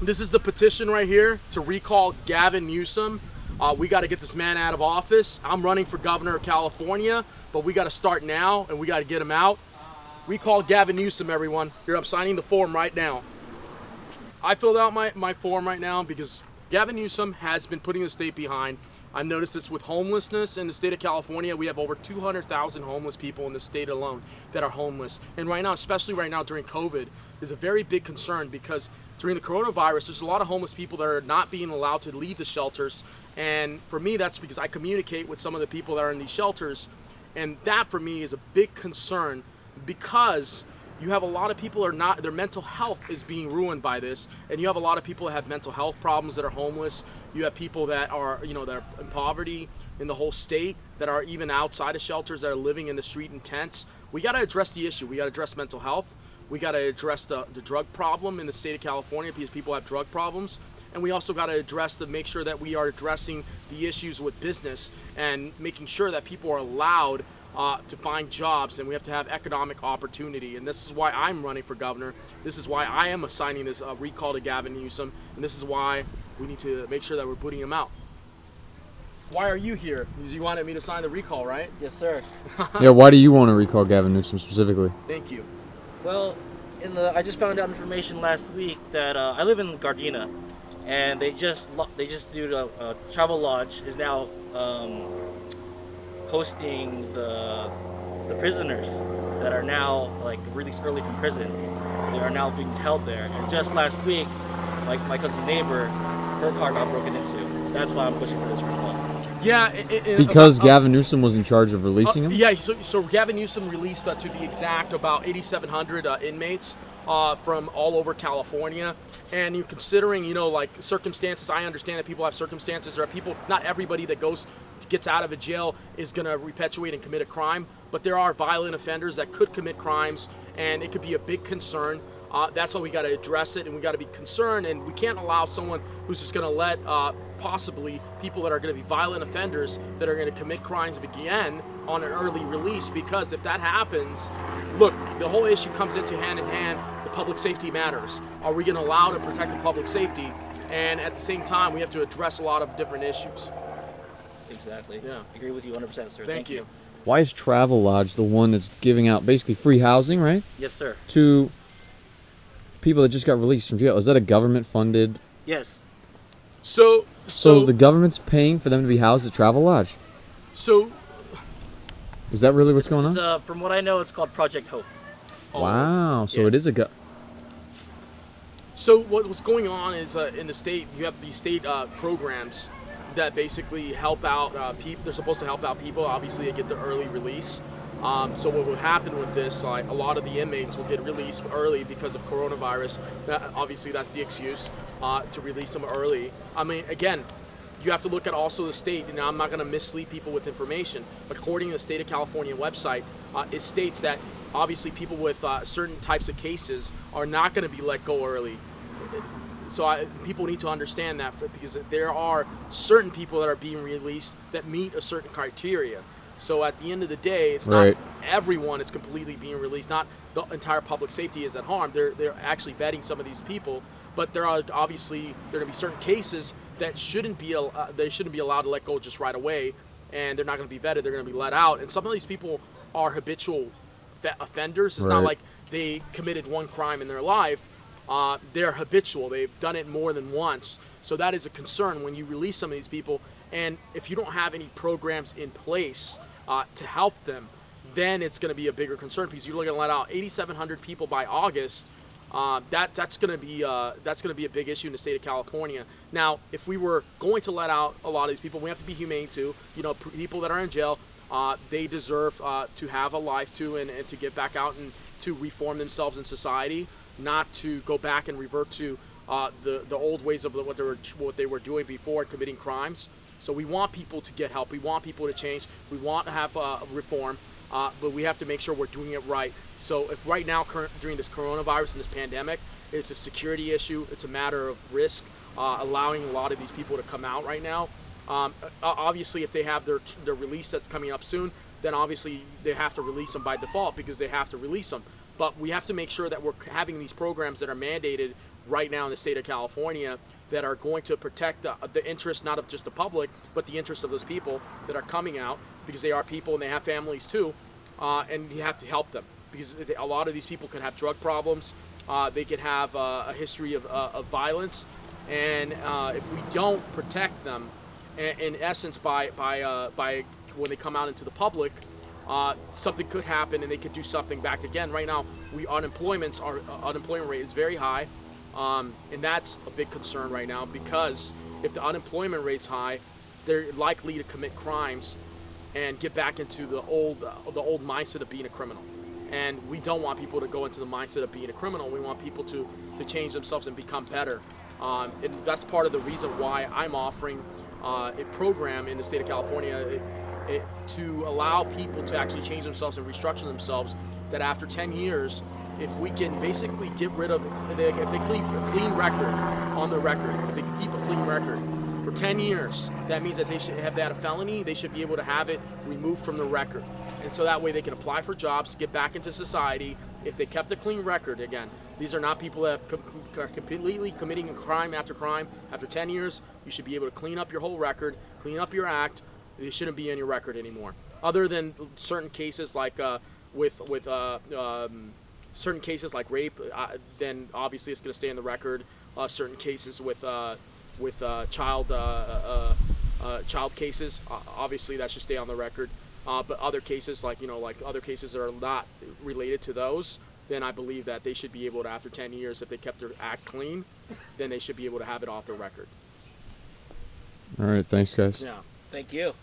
This is the petition right here to recall Gavin Newsom. We got to get this man out of office. I'm running for governor of California, but we got to start now and we got to get him out. Recall Gavin Newsom, everyone. Here, I'm signing the form right now. I filled out my form right now because Gavin Newsom has been putting the state behind. I've noticed this with homelessness in the state of California. We have over 200,000 homeless people in the state alone that are homeless. And right now, especially right now during COVID, is a very big concern because during the coronavirus, there's a lot of homeless people that are not being allowed to leave the shelters. And for me, that's because I communicate with some of the people that are in these shelters. And that for me is a big concern because you have a lot of people their mental health is being ruined by this, and you have a lot of people that have mental health problems that are homeless. You have people that are, that are in poverty in the whole state, that are even outside of shelters, that are living in the street in tents. We got to address the issue. We got to address mental health. We got to address the drug problem in the state of California because people have drug problems. And we also got to make sure that we are addressing the issues with business and making sure that people are allowed to find jobs, and we have to have economic opportunity. And this is why I'm running for governor. This is why I am assigning this recall to Gavin Newsom, and this is why we need to make sure that we're booting him out. Why are you here? Because you wanted me to sign the recall, right? Yes, sir. Yeah, why do you want to recall Gavin Newsom specifically? Thank you. Well, I just found out information last week that I live in Gardena, and they just do a travel lodge is now hosting the prisoners that are now released early from prison. They are now being held there. And just last week, my cousin's neighbor, her car got broken into. That's why I'm pushing for this recall. Yeah, because Gavin Newsom was in charge of releasing him? Yeah, so Gavin Newsom released, to be exact, about 8,700 inmates from all over California. And you're considering, circumstances. I understand that people have circumstances. There are people, not everybody that gets out of a jail is going to perpetuate and commit a crime, but there are violent offenders that could commit crimes, and it could be a big concern. That's why we got to address it, and we got to be concerned, and we can't allow someone who's just going to let possibly people that are going to be violent offenders that are going to commit crimes again on an early release, because if that happens, look, the whole issue comes into hand in hand. The public safety matters. Are we going to allow to protect the public safety? And at the same time, we have to address a lot of different issues. Exactly. Yeah. I agree with you 100%, sir. Thank you. Why is Travel Lodge the one that's giving out basically free housing, right? Yes, sir. To people that just got released from jail? Is that a government-funded? Yes. So the government's paying for them to be housed at Travel Lodge? So is that really what's going on? From what I know, it's called Project Hope. Wow. So yes. It is a So what's going on is in the state, you have these state programs that basically help out people. They're supposed to help out people. Obviously, they get the early release. So what would happen with this, a lot of the inmates will get released early because of coronavirus. Obviously, that's the excuse to release them early. I mean, again, you have to look at also the state, and I'm not going to mislead people with information, but according to the state of California website, it states that obviously people with certain types of cases are not going to be let go early. So people need to understand that, because there are certain people that are being released that meet a certain criteria. So at the end of the day, it's not everyone is completely being released. Not the entire public safety is at harm. They're actually vetting some of these people, but there are obviously going to be certain cases that they shouldn't be allowed to let go just right away, and they're not going to be vetted. They're going to be let out. And some of these people are habitual offenders. It's not like they committed one crime in their life. They're habitual. They've done it more than once. So that is a concern when you release some of these people. And if you don't have any programs in place to help them, then it's going to be a bigger concern, because you're looking to let out 8,700 people by August. That's going to be a big issue in the state of California. Now, if we were going to let out a lot of these people, we have to be humane too. People that are in jail, they deserve to have a life too, and to get back out and to reform themselves in society, not to go back and revert to the old ways of what they were doing before committing crimes. So we want people to get help. We want people to change. We want to have reform, but we have to make sure we're doing it right. So if right now, during this coronavirus and this pandemic, it's a security issue, it's a matter of risk, allowing a lot of these people to come out right now. Obviously, if they have their release that's coming up soon, then obviously they have to release them by default, because they have to release them. But we have to make sure that we're having these programs that are mandated right now in the state of California that are going to protect the interest not of just the public, but the interest of those people that are coming out, because they are people and they have families too, and you have to help them, because a lot of these people could have drug problems, they could have a history of violence, and if we don't protect them, in essence, by when they come out into the public, something could happen and they could do something back again. Right now, our unemployment rate is very high, and that's a big concern right now, because if the unemployment rate's high, they're likely to commit crimes and get back into the old mindset of being a criminal. And we don't want people to go into the mindset of being a criminal. We want people to change themselves and become better. And that's part of the reason why I'm offering a program in the state of California to allow people to actually change themselves and restructure themselves, that after 10 years, if we can basically get rid of, if they keep a clean record on the record, if they keep a clean record for 10 years, that means that they should have that a felony, they should be able to have it removed from the record. And so that way they can apply for jobs, get back into society. If they kept a clean record, again, these are not people that are completely committing crime. After 10 years, you should be able to clean up your whole record, clean up your act. It shouldn't be in your record anymore. Other than certain cases like certain cases like rape, then obviously it's going to stay in the record. Certain cases with child cases, obviously that should stay on the record. But other cases like other cases that are not related to those, then I believe that they should be able to, after 10 years, if they kept their act clean, then they should be able to have it off the record. All right, thanks guys. Yeah, thank you.